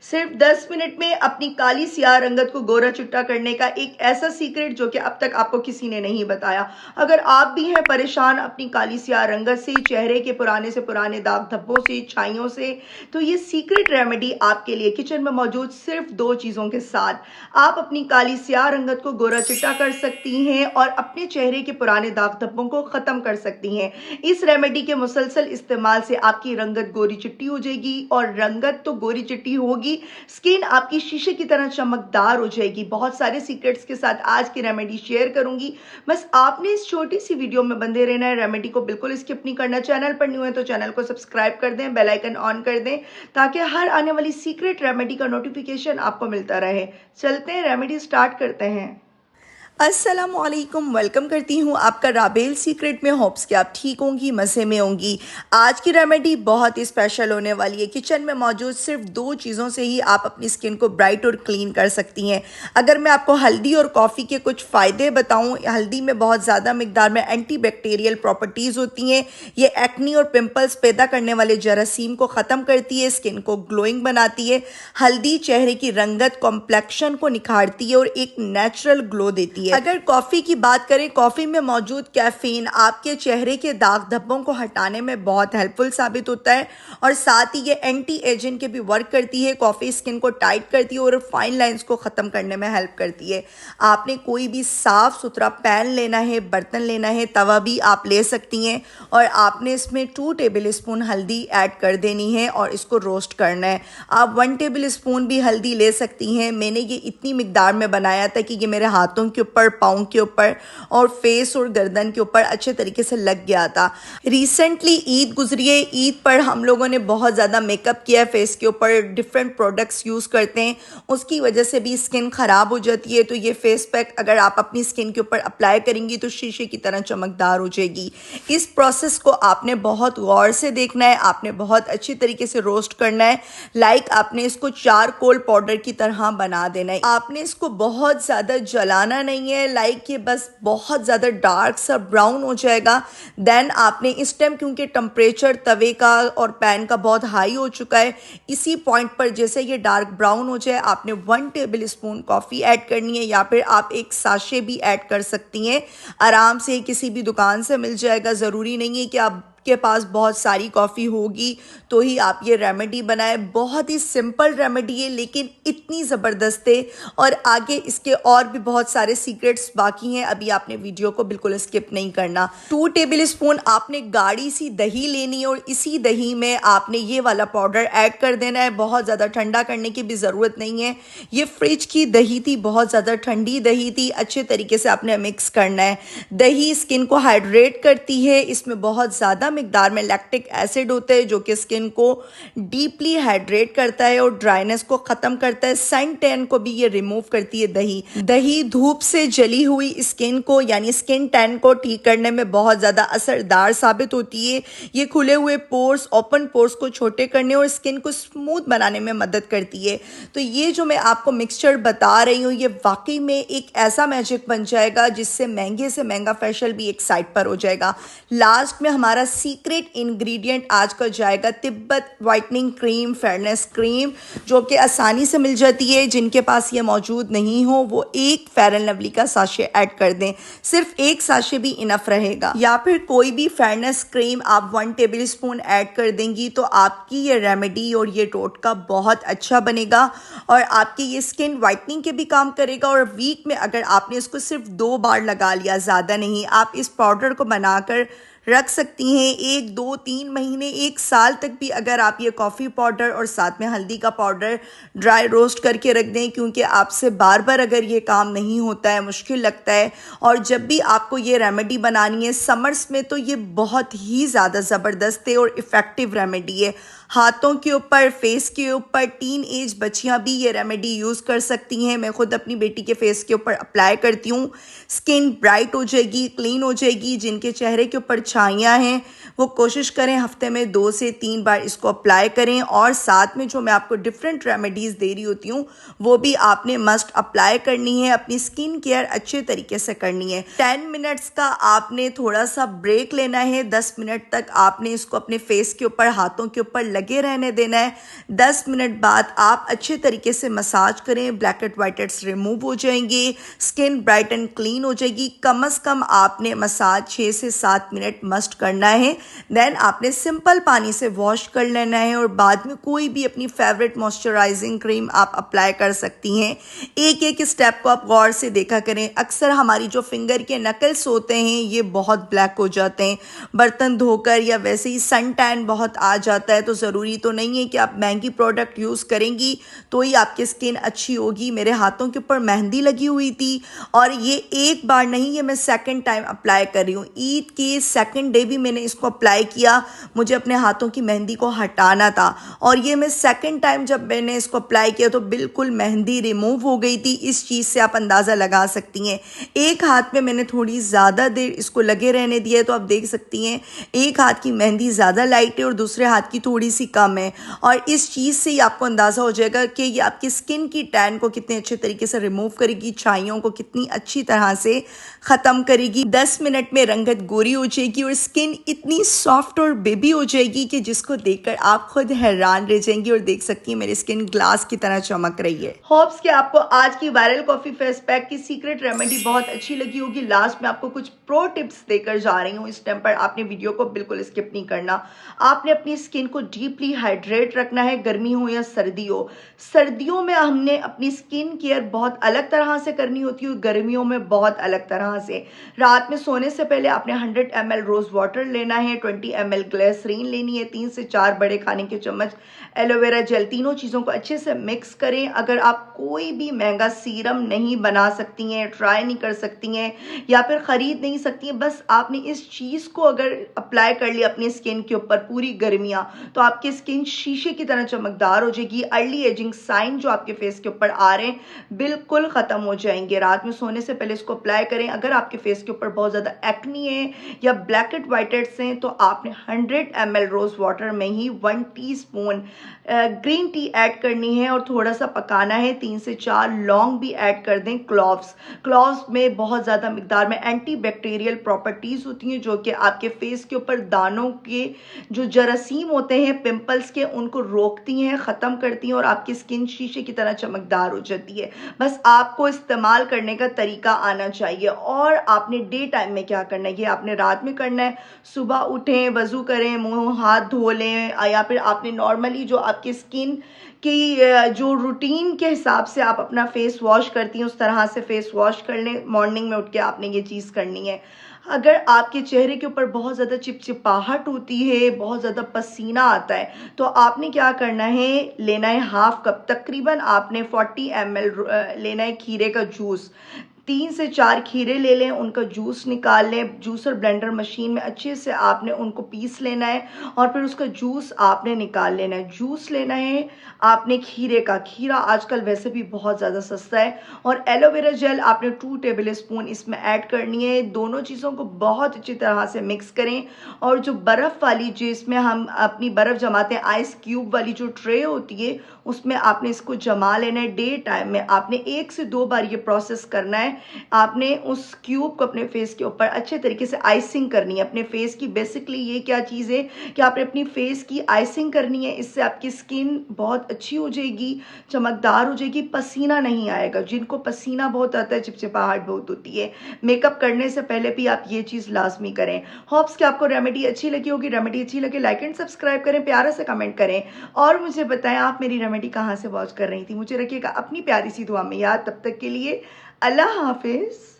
सिर्फ 10 मिनट में अपनी काली स्याह रंगत को गोरा चिट्टा करने का एक ऐसा सीक्रेट जो कि अब तक आपको किसी ने नहीं बताया। अगर आप भी हैं परेशान अपनी काली स्याह रंगत से, चेहरे के पुराने से पुराने दाग धब्बों से, छाइयों से, तो ये सीक्रेट रेमेडी आपके लिए किचन में मौजूद सिर्फ 2 चीज़ों के साथ आप अपनी काली स्याह रंगत को गोरा चिट्टा कर सकती हैं और अपने चेहरे के पुराने दाग धब्बों को ख़त्म कर सकती हैं। इस रेमेडी के मुसलसल इस्तेमाल से आपकी रंगत गोरी चिट्टी हो जाएगी और रंगत तो गोरी चिट्टी होगी, स्किन आपकी शीशे की तरह चमकदार हो जाएगी। बहुत सारे सीक्रेट्स के साथ आज की रेमेडी शेयर करूंगी। बस आपने इस छोटी सी वीडियो में बंधे रहना है, रेमेडी को बिल्कुल स्किप नहीं करना। चैनल पर न्यू है तो चैनल को सब्सक्राइब कर दें, बेल आइकन ऑन कर दें ताकि हर आने वाली सीक्रेट रेमेडी का नोटिफिकेशन आपको मिलता रहे। चलते हैं, रेमेडी स्टार्ट करते हैं। अस्सलामुअलैकुम, वेलकम करती हूँ आपका राबेल सीक्रेट में। होप्स कि आप ठीक होंगी, मज़े में होंगी। आज की रेमेडी बहुत ही स्पेशल होने वाली है। किचन में मौजूद सिर्फ 2 चीज़ों से ही आप अपनी स्किन को ब्राइट और क्लीन कर सकती हैं। अगर मैं आपको हल्दी और कॉफ़ी के कुछ फ़ायदे बताऊँ, हल्दी में बहुत ज़्यादा मिकदार में एंटीबैक्टीरियल प्रॉपर्टीज़ होती हैं। ये एक्नी और पिंपल्स पैदा करने वाले जरासीम को ख़त्म करती है, स्किन को ग्लोइंग बनाती है। हल्दी चेहरे की रंगत, कॉम्प्लेक्शन को निखारती है और एक नेचुरल ग्लो देती है। अगर कॉफ़ी की बात करें, कॉफ़ी में मौजूद कैफीन आपके चेहरे के दाग धब्बों को हटाने में बहुत हेल्पफुल साबित होता है और साथ ही ये एंटी एजिंग के भी वर्क करती है। कॉफ़ी स्किन को टाइट करती है और फाइन लाइंस को ख़त्म करने में हेल्प करती है। आपने कोई भी साफ़ सुथरा पैन लेना है, बर्तन लेना है, तवा भी आप ले सकती हैं और आपने इसमें 2 टेबल स्पून हल्दी ऐड कर देनी है और इसको रोस्ट करना है। आप 1 टेबल स्पून भी हल्दी ले सकती हैं। मैंने ये इतनी मिकदार में बनाया था कि ये मेरे हाथों के ऊपर, पाँव के ऊपर और फेस और गर्दन के ऊपर अच्छे तरीके से लग गया था। रिसेंटली ईद गुजरी है, ईद पर हम लोगों ने बहुत ज़्यादा मेकअप किया है, फेस के ऊपर डिफरेंट प्रोडक्ट्स यूज़ करते हैं, उसकी वजह से भी स्किन ख़राब हो जाती है। तो ये फेस पैक अगर आप अपनी स्किन के ऊपर अप्लाई करेंगी तो शीशे की तरह चमकदार हो जाएगी। इस प्रोसेस को आपने बहुत गौर से देखना है, आपने बहुत अच्छी तरीके से रोस्ट करना है। लाइक आपने इसको चारकोल पाउडर की तरह बना देना है। आपने इसको बहुत ज़्यादा जलाना नहीं है, लाइक ये बस बहुत ज़्यादा डार्क सा ब्राउन हो जाएगा। देन आपने इस टाइम, क्योंकि टेम्परेचर तवे का और पैन का बहुत हाई हो चुका है, इसी पॉइंट पर जैसे ये डार्क ब्राउन हो जाए आपने 1 टेबल स्पून कॉफ़ी ऐड करनी है या फिर आप एक साशे भी ऐड कर सकती हैं। आराम से किसी भी दुकान से मिल जाएगा, ज़रूरी नहीं है कि आप के पास बहुत सारी कॉफ़ी होगी तो ही आप ये रेमेडी बनाएं। बहुत ही सिंपल रेमेडी है लेकिन इतनी ज़बरदस्त है और आगे इसके और भी बहुत सारे सीक्रेट्स बाकी हैं। अभी आपने वीडियो को बिल्कुल स्किप नहीं करना। 2 टेबल स्पून आपने गाढ़ी सी दही लेनी है और इसी दही में आपने ये वाला पाउडर ऐड कर देना है। बहुत ज़्यादा ठंडा करने की भी ज़रूरत नहीं है, ये फ्रिज की दही थी, बहुत ज़्यादा ठंडी दही थी। अच्छे तरीके से आपने मिक्स करना है। दही स्किन को हाइड्रेट करती है, इसमें बहुत ज़्यादा मिकदार में लैक्टिक एसिड होता है जो कि स्किन को डीपली हाइड्रेट करता है और ड्राइनेस को ख़त्म करता है। सन टैन को भी ये रिमूव करती है। दही धूप से जली हुई स्किन को यानी स्किन टैन को ठीक करने में बहुत ज़्यादा असरदार साबित होती है। ये खुले हुए पोर्स, ओपन पोर्स को छोटे करने और स्किन को स्मूथ बनाने में मदद करती है। तो ये जो मैं आपको मिक्सचर बता रही हूँ ये वाकई में एक ऐसा मैजिक बन जाएगा जिससे महंगे से महंगा फेशियल भी एक साइड पर हो जाएगा। लास्ट में हमारा सीक्रेट इंग्रेडिएंट आज का जाएगा Tibet whitening cream, fairness cream, जो कि आसानी से मिल जाती है। जिनके पास ये मौजूद नहीं हो वो एक फेयर एंड लवली का साशे ऐड कर दें, सिर्फ एक साशे भी इनफ रहेगा। या फिर कोई भी फेयरनेस क्रीम आप 1 टेबल स्पून ऐड कर देंगी तो आपकी ये रेमेडी और ये टोटका बहुत अच्छा बनेगा और आपकी ये स्किन वाइटनिंग के भी काम करेगा। और वीक में अगर आपने इसको सिर्फ 2 बार लगा लिया, ज़्यादा नहीं, आप इस पाउडर को बनाकर रख सकती हैं 1, 2, 3 महीने, 1 साल तक भी। अगर आप ये कॉफ़ी पाउडर और साथ में हल्दी का पाउडर ड्राई रोस्ट करके रख दें, क्योंकि आपसे बार बार अगर ये काम नहीं होता है, मुश्किल लगता है, और जब भी आपको ये रेमेडी बनानी है समर्स में तो ये बहुत ही ज़्यादा ज़बरदस्त है और इफ़ेक्टिव रेमेडी है। हाथों के ऊपर, फेस के ऊपर, टीन एज बच्चियाँ भी ये रेमेडी यूज़ कर सकती हैं। मैं खुद अपनी बेटी के फेस के ऊपर अप्लाई करती हूँ, स्किन ब्राइट हो जाएगी, क्लीन हो जाएगी। जिनके चेहरे के ऊपर छाइयाँ हैं वो कोशिश करें हफ्ते में 2 से 3 बार इसको अप्लाई करें और साथ में जो मैं आपको डिफरेंट रेमेडीज़ दे रही होती हूँ वो भी आपने मस्ट अप्लाई करनी है। अपनी स्किन केयर अच्छे तरीके से करनी है। 10 मिनट्स का आपने थोड़ा सा ब्रेक लेना है। 10 मिनट तक आपने इसको अपने फेस के ऊपर, हाथों के ऊपर लगे रहने देना है। 10 मिनट बाद आप अच्छे तरीके से मसाज करें, black head white heads remove हो जाएंगे, स्किन ब्राइट एंड क्लीन हो जाएगी। कम से कम आपने मसाज 6 से 7 मिनट मस्ट करना है। देन आपने सिंपल पानी से वॉश कर लेना है और बाद में कोई भी अपनी फेवरेट मॉइस्चराइजिंग क्रीम आप अप्लाई कर सकती हैं। एक एक स्टेप को आप गौर से देखा करें। अक्सर हमारी जो फिंगर के नकल्स होते हैं ये बहुत ब्लैक हो जाते हैं, बर्तन धोकर या वैसे ही सन टैन बहुत आ जाता है। तो ज़रूरी तो नहीं है कि आप महंगी प्रोडक्ट यूज़ करेंगी तो ही आपकी स्किन अच्छी होगी। मेरे हाथों के ऊपर मेहंदी लगी हुई थी और ये एक बार नहीं, ये मैं सेकंड टाइम अप्लाई कर रही हूँ। ईद के सेकंड डे भी मैंने इसको अप्लाई किया, मुझे अपने हाथों की मेहंदी को हटाना था और ये मैं सेकंड टाइम जब मैंने इसको अप्लाई किया तो बिल्कुल मेहंदी रिमूव हो गई थी। इस चीज़ से आप अंदाज़ा लगा सकती हैं। एक हाथ में मैंने थोड़ी ज़्यादा देर इसको लगे रहने दिया है तो आप देख सकती हैं एक हाथ की मेहंदी ज़्यादा लाइट है और दूसरे हाथ की थोड़ी सी कम है। और इस चीज़ से ही आपको अंदाज़ा हो जाएगा कि ये आपकी स्किन की टैन को कितने अच्छे तरीके से रिमूव करेगी, छाइयों को कितनी अच्छी तरह से ख़त्म करेगी। 10 मिनट में रंगत गोरी हो जाएगी और स्किन इतनी सॉफ्ट और बेबी हो जाएगी कि जिसको देखकर आप खुद हैरान रह जाएंगी। और देख सकती हैं मेरी स्किन ग्लास की तरह चमक रही है। होप्स कि आपको आज की वायरल कॉफ़ी फेस पैक की सीक्रेट रेमेडी बहुत अच्छी लगी होगी। लास्ट में आपको कुछ प्रो टिप्स देकर जा रही हूँ। इस टाइम पर आपने वीडियो को बिल्कुल स्किप नहीं करना। आपने अपनी स्किन को डीपली हाइड्रेट रखना है, गर्मी हो या सर्दी हो। सर्दियों में हमने अपनी स्किन केयर बहुत अलग तरह से करनी होती है, गर्मियों में बहुत अलग तरह से। रात में सोने से पहले आपने 100 ml रोज वाटर लेना है, 20 ml ग्लिसरीन लेनी है, 3 से 4 बड़े खाने के चम्मच एलोवेरा जेल। तीनों चीज़ों को अच्छे से मिक्स करें। अगर आप कोई भी महंगा सीरम नहीं बना सकती हैं, ट्राई नहीं कर सकती हैं या फिर ख़रीद नहीं सकती हैं, बस आपने इस चीज़ को अगर अप्लाई कर लिया अपनी स्किन के ऊपर पूरी गर्मियाँ, तो आपकी स्किन शीशे की तरह चमकदार हो जाएगी। अर्ली एजिंग साइन जो आपके फेस के ऊपर आ रहे हैं बिल्कुल ख़त्म हो जाएंगे। रात में सोने से पहले इसको अप्लाई करें। अगर आपके फेस के ऊपर बहुत ज़्यादा एक्नी है या ब्लैक हेड वाइट हेड्स हैं तो आपने 100 ml रोज़ वाटर में ही 1 टीस्पून ग्रीन टी ऐड करनी है और थोड़ा सा पकाना है। 3 से 4 लौंग भी ऐड कर दें। क्लोव्स में बहुत ज़्यादा मिकदार में एंटीबैक्टीरियल प्रॉपर्टीज़ होती हैं जो कि आपके फेस के ऊपर दानों के जो जरासीम होते हैं, पिंपल्स के, उनको रोकती हैं, ख़त्म करती हैं और आपकी स्किन शीशे की तरह चमकदार हो जाती है। बस आपको इस्तेमाल करने का तरीका आना चाहिए। और आपने डे टाइम में क्या करना है, ये आपने रात में करना है। सुबह उठें, वज़ू करें, मुंह हाथ धो लें या फिर आपने नॉर्मली जो आपकी स्किन की जो रूटीन के हिसाब से आप अपना फेस वॉश करती हैं उस तरह से फेस वॉश कर लें। मॉर्निंग में उठ के आपने ये चीज़ करनी है। अगर आपके चेहरे के ऊपर बहुत ज़्यादा चिपचिपाहट होती है, बहुत ज़्यादा पसीना आता है, तो आपने क्या करना है, लेना है हाफ कप, तकरीबन आपने 40 ml लेना है खीरे का जूस। 3 से 4 खीरे ले लें, उनका जूस निकाल लें। जूसर ब्लेंडर मशीन में अच्छे से आपने उनको पीस लेना है और फिर उसका जूस आपने निकाल लेना है। जूस लेना है आपने खीरे का, खीरा आजकल वैसे भी बहुत ज़्यादा सस्ता है। और एलोवेरा जेल आपने 2 टेबल स्पून इसमें ऐड करनी है। दोनों चीज़ों को बहुत अच्छी तरह से मिक्स करें और जो बर्फ़ वाली, जिसमें हम अपनी बर्फ़ जमाते हैं, आइस क्यूब वाली जो ट्रे होती है, उसमें आपने इसको जमा लेना है। डे टाइम में आपने 1 से 2 बार ये प्रोसेस करना है। आपने उस क्यूब को अपने फेस के ऊपर अच्छे तरीके से आइसिंग करनी है अपने फेस की। बेसिकली ये क्या चीज़ है कि आपने अपनी फेस की आइसिंग करनी है। इससे आपकी स्किन बहुत अच्छी हो जाएगी, चमकदार हो जाएगी, पसीना नहीं आएगा। जिनको पसीना बहुत आता है, चिपचिपाहट बहुत होती है, मेकअप करने से पहले भी आप ये चीज़ लाजमी करें। होप्स कि आपको रेमेडी अच्छी लगी होगी। रेमेडी अच्छी लगे लाइक एंड सब्सक्राइब करें, प्यारा से कमेंट करें और मुझे बताएं आप मेरी रेमेडी कहाँ से वॉच कर रही थी। मुझे रखिएगा अपनी प्यारी सी दुआ में याद। तब तक के लिए अल्लाह हाफिज़।